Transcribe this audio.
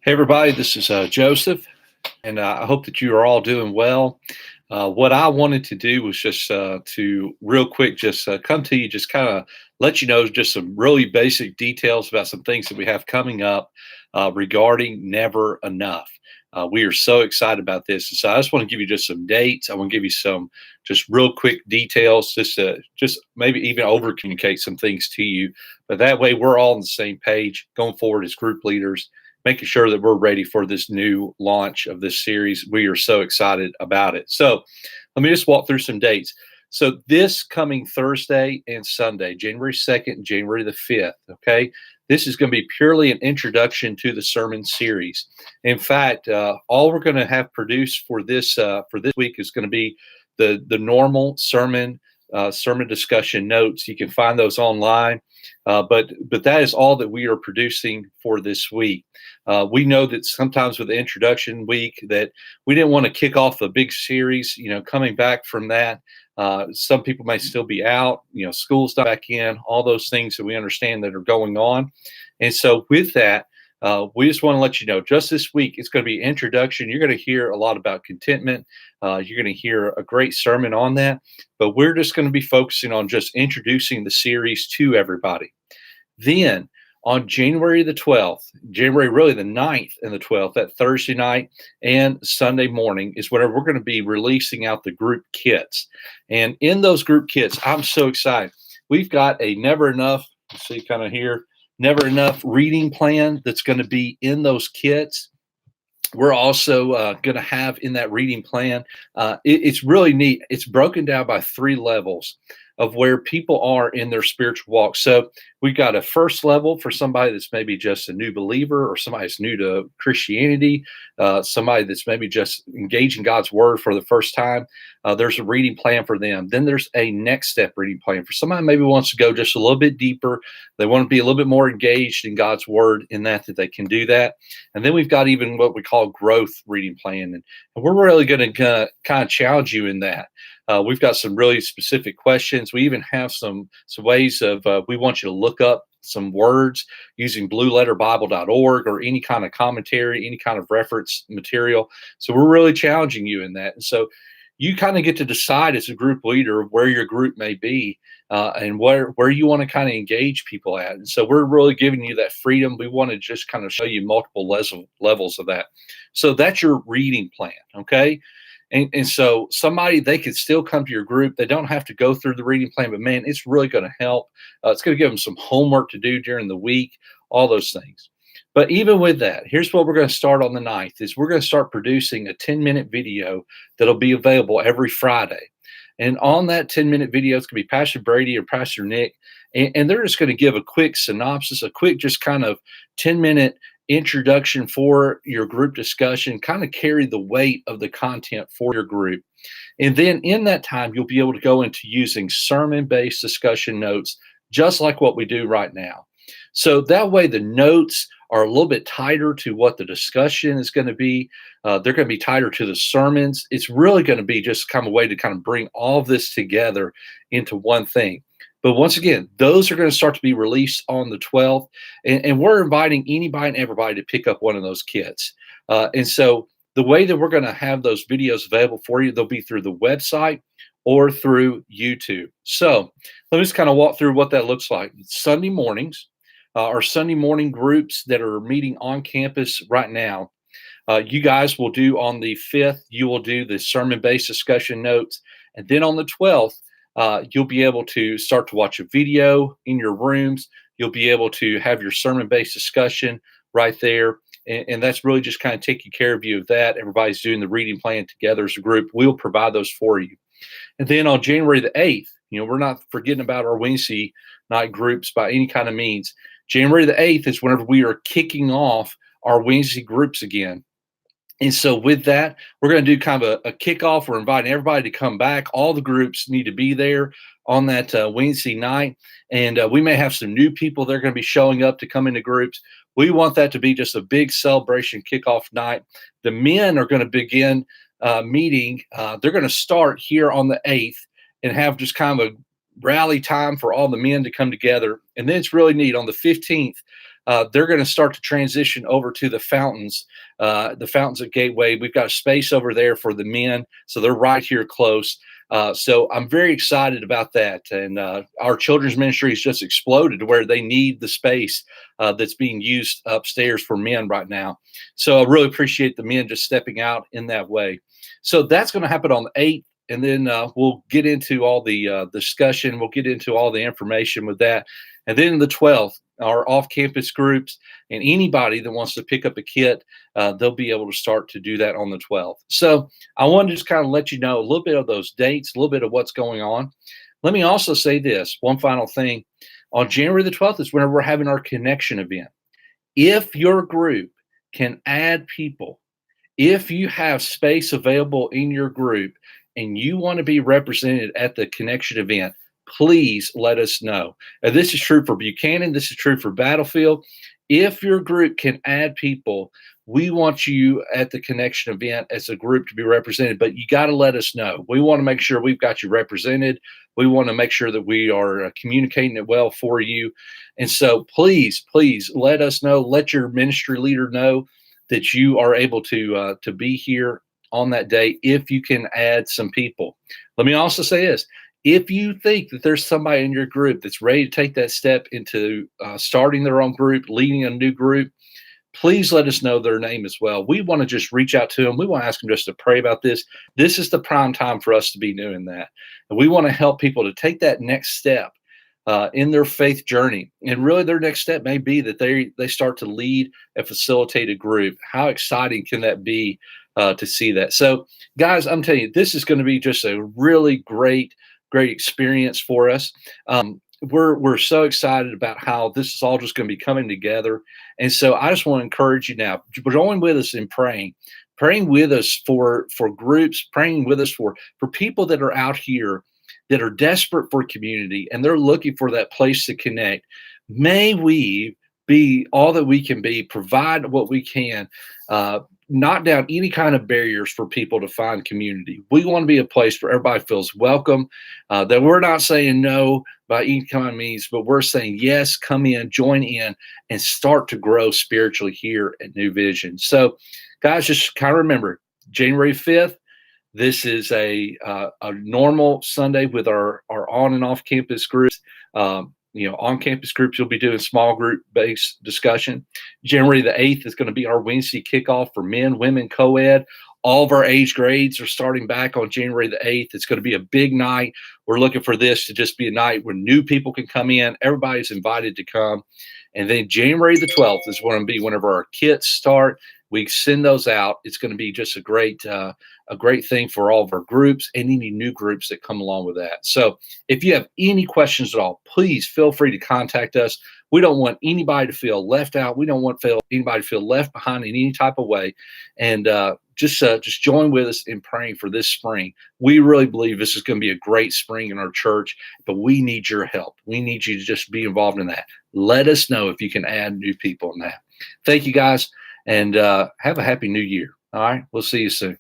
Hey, everybody, this is Joseph, and I hope that you are all doing well. What I wanted to do was just to real quick just come to you, just kind of let you know just some really basic details about some things that we have coming up regarding Never Enough. We are so excited about this. And so I just want to give you just some dates. I want to give you some just real quick details, just to just maybe even over communicate some things to you. But that way we're all on the same page going forward as group leaders, making sure that we're ready for this new launch of this series. We are so excited about it. So let me just walk through some dates. So this coming Thursday and Sunday, January 2nd and January the 5th, okay, this is going to be purely an introduction to the sermon series. In fact, all we're going to have produced for this week is going to be the normal sermon discussion notes. You can find those online, but that is all that we are producing for this week. We know that sometimes with the introduction week that we didn't want to kick off a big series. Coming back from that, some people may still be out. School's not back in. All those things that we understand that are going on, and so with that. We just want to let you know, just this week, it's going to be introduction. You're going to hear a lot about contentment. You're going to hear a great sermon on that, but we're just going to be focusing on just introducing the series to everybody. Then on January the 12th, January really the 9th and the 12th, that Thursday night and Sunday morning is whenever we're going to be releasing out the group kits. And in those group kits, I'm so excited. We've got a Never Enough, you see kind of here, Never Enough reading plan that's going to be in those kits. We're also going to have in that reading plan, it's really neat. It's broken down by 3 levels of where people are in their spiritual walk. So we've got a first level for somebody that's maybe just a new believer, or somebody that's new to Christianity, somebody that's maybe just engaging God's word for the first time. There's a reading plan for them. Then there's a next step reading plan for somebody maybe wants to go just a little bit deeper. They want to be a little bit more engaged in God's word in that they can do that. And then we've got even what we call growth reading plan. And we're really going to kind of challenge you in that. We've got some really specific questions. We even have some ways of, we want you to look up some words using blueletterbible.org or any kind of commentary, any kind of reference material. So we're really challenging you in that. And so you kind of get to decide as a group leader where your group may be and where you want to kind of engage people at. And so we're really giving you that freedom. We want to just kind of show you multiple levels of that. So that's your reading plan, okay? And so somebody, they could still come to your group. They don't have to go through the reading plan, but man, it's really going to help. It's going to give them some homework to do during the week, all those things. But even with that, here's what we're going to start on the 9th is we're going to start producing a 10-minute video that'll be available every Friday. And on that 10-minute video, it's going to be Pastor Brady or Pastor Nick, and they're just going to give a quick synopsis, a quick just kind of 10-minute introduction for your group discussion, kind of carry the weight of the content for your group. And then in that time, you'll be able to go into using sermon-based discussion notes, just like what we do right now. So that way the notes are a little bit tighter to what the discussion is going to be. They're going to be tighter to the sermons. It's really going to be just kind of a way to kind of bring all of this together into one thing. But once again, those are going to start to be released on the 12th. And we're inviting anybody and everybody to pick up one of those kits. And so the way that we're going to have those videos available for you, they'll be through the website or through YouTube. So let me just kind of walk through what that looks like. Sunday mornings, our Sunday morning groups that are meeting on campus right now, you guys will do on the 5th, you will do the sermon-based discussion notes. And then on the 12th, you'll be able to start to watch a video in your rooms. You'll be able to have your sermon-based discussion right there. And that's really just kind of taking care of you of that. Everybody's doing the reading plan together as a group. We'll provide those for you. And then on January the 8th, we're not forgetting about our Wednesday night groups by any kind of means. January the 8th is whenever we are kicking off our Wednesday groups again. And so with that, we're going to do kind of a kickoff. We're inviting everybody to come back. All the groups need to be there on that Wednesday night. And we may have some new people that are going to be showing up to come into groups. We want that to be just a big celebration kickoff night. The men are going to begin meeting. They're going to start here on the 8th and have just kind of a rally time for all the men to come together. And then it's really neat. On the 15th, they're going to start to transition over to the fountains at Gateway. We've got a space over there for the men, so they're right here close. So I'm very excited about that. And our children's ministry has just exploded to where they need the space that's being used upstairs for men right now. So I really appreciate the men just stepping out in that way. So that's going to happen on the 8th. And then we'll get into all the discussion. We'll get into all the information with that. And then the 12th, our off-campus groups and anybody that wants to pick up a kit, they'll be able to start to do that on the 12th. So I wanted to just kind of let you know a little bit of those dates, a little bit of what's going on. Let me also say this, one final thing. On January the 12th is whenever we're having our connection event. If your group can add people, if you have space available in your group and you want to be represented at the connection event, please let us know. And this is true for Buchanan. This is true for Battlefield. If your group can add people, we want you at the connection event as a group to be represented, but you got to let us know. We want to make sure we've got you represented. We want to make sure that we are communicating it well for you. And so please, please let us know. Let your ministry leader know that you are able to be here on that day if you can add some people. Let me also say this. If you think that there's somebody in your group that's ready to take that step into starting their own group, leading a new group, please let us know their name as well. We want to just reach out to them. We want to ask them just to pray about this. This is the prime time for us to be doing that. And we want to help people to take that next step in their faith journey. And really their next step may be that they start to lead a facilitated group. How exciting can that be to see that? So guys, I'm telling you, this is going to be just a really great experience for us. We're so excited about how this is all just going to be coming together. And so I just want to encourage you now, join with us in praying with us for groups, praying with us for people that are out here that are desperate for community and they're looking for that place to connect. May we be all that we can be, provide what we can, knock down any kind of barriers for people to find community. We want to be a place where everybody feels welcome, that we're not saying no by any kind of means, but we're saying yes, come in, join in, and start to grow spiritually here at New Vision. So guys, just kind of remember, January 5th, this is a normal Sunday with our on and off campus groups. On campus groups, you'll be doing small group based discussion. January the 8th is going to be our Wednesday kickoff for men, women, co-ed. All of our age grades are starting back on January the 8th. It's going to be a big night. We're looking for this to just be a night where new people can come in. Everybody's invited to come. And then January the 12th is going to be whenever our kits start. We send those out. It's going to be just a great thing for all of our groups and any new groups that come along with that. So if you have any questions at all, please feel free to contact us. We don't want anybody to feel left out. We don't want anybody to feel left behind in any type of way. And just join with us in praying for this spring. We really believe this is going to be a great spring in our church, but we need your help. We need you to just be involved in that. Let us know if you can add new people in that. Thank you, guys. And have a happy new year. All right. We'll see you soon.